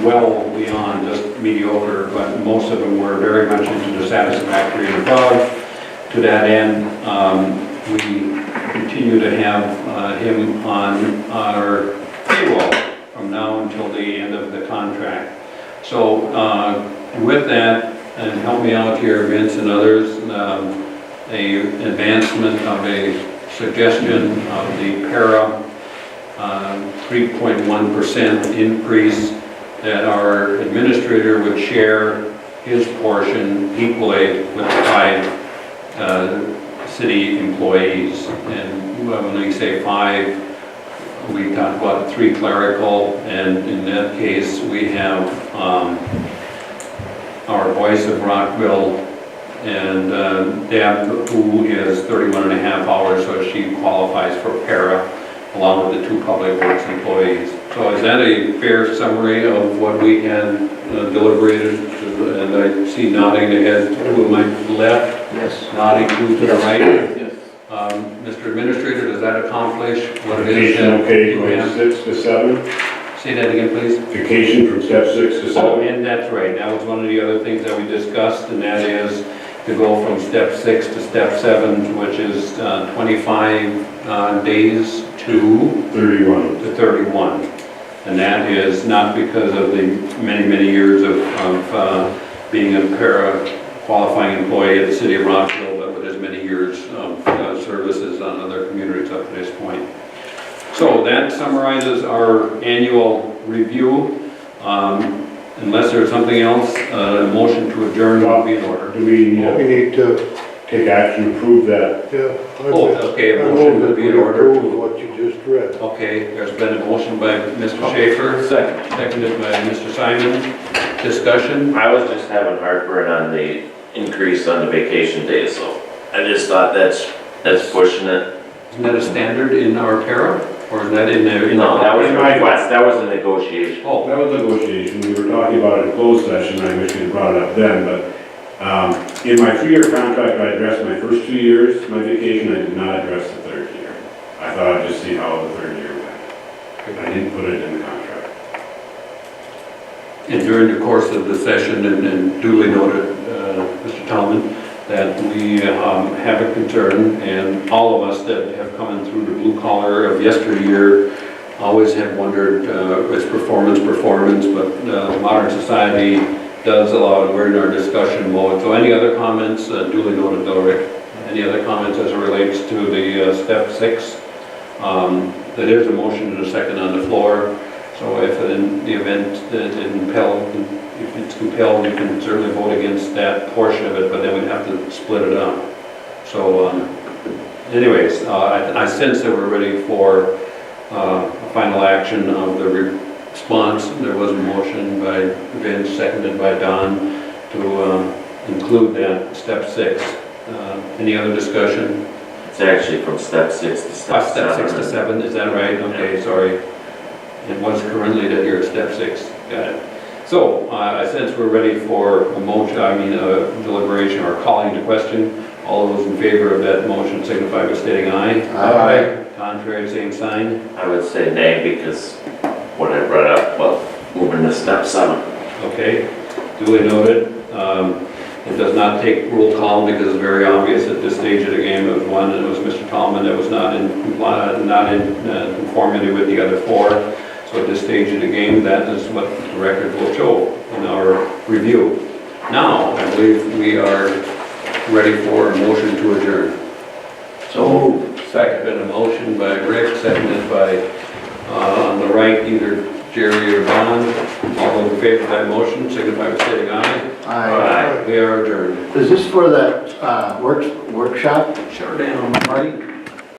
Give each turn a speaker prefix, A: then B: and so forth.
A: well beyond just mediocre, but most of them were very much into the satisfactory and above. To that end, we continue to have him on our payroll from now until the end of the contract. So with that, and help me out here, Vince and others, a advancement of a suggestion of the para 3.1% increase, that our administrator would share his portion equally with the 5 city employees. And when we say 5, we talk about 3 clerical, and in that case we have our Voice of Rockville and Deb, who is 31.5 hours, so she qualifies for para, along with the 2 public works employees. So is that a fair summary of what we had deliberated? And I see nodding heads to my left,
B: Yes.
A: nodding to the right.
B: Yes.
A: Mr. Administrator, does that accomplish what it is?
C: Vacation,
A: that
C: okay,
A: you
C: going
A: have?
C: 6 to 7.
A: Say that again, please.
C: Vacation from step 6 to 7.
A: Oh, and that's right, that was one of the other things that we discussed, and that is to go from step 6 to step 7, which is 25 days to 31. And that is not because of the many, many years of being a para qualifying employee at the city of Rockville, but with as many years of services on other communities up to this point. So that summarizes our annual review. Unless there's something else, a motion to adjourn will be in order.
C: Do we
B: We need to,
C: take action to prove that?
B: yeah.
A: Oh, okay, a motion would be in order
B: Approve
A: to...
B: what you just read.
A: Okay, there's been a motion by Mr. Schaefer, seconded by Mr. Simon. Discussion?
D: I was just having heartburn on the increase on the vacation days, so I just thought that's pushing it.
A: Isn't that a standard in our para? Or is that in the...
D: No, that was a
C: my-
D: request, that was a negotiation.
A: Oh,
C: That was negotiation. We were talking about it in closed session. I wish we had brought it up then, but in my 3-year contract, I addressed my first 2 years, my vacation. I did not address the 3rd year. I thought I'd just see how the 3rd year went. I didn't put it in the contract.
A: and during the course of the session, and duly noted, Mr. Tallman, that we have a concern, and all of us that have come in through the blue collar of yesteryear always have wondered, it's performance, but modern society does allow, and we're in our discussion mode. So any other comments, duly noted though, Rick? Any other comments as it relates to the step 6? There is a motion and a second on the floor. So if in the event that if it's compelled, you can certainly vote against that portion of it, but then we'd have to split it up. So anyways, I sense that we're ready for a final action of the response. There was a motion by Vince, seconded by Don, to include that step 6. Any other discussion?
D: It's actually from step 6 to step 7.
A: Step 6 to 7, is that right? Okay, sorry. It was currently that you're at step 6. Got it. So I sense we're ready for a motion, deliberation or calling to question. All those in favor of that motion signify by stating aye.
B: Aye.
A: Contrary, same sign.
D: I would say nay because what I brought up, well, moving to step 7.
A: Okay, duly noted. It does not take roll call because it's very obvious at this stage of the game. It was one, and it was Mr. Tallman that was not in conformity with the other 4. So at this stage of the game, that is what the record will show in our review. Now, I believe we are ready for a motion to adjourn.
B: So moved.
A: Second. Been a motion by Rick, seconded by, on the right, either Jerry or Don. All those in favor of that motion, signify by stating aye.
B: Aye.
A: We are adjourned.
B: Is this for that workshop?
A: Shut her down, Marty.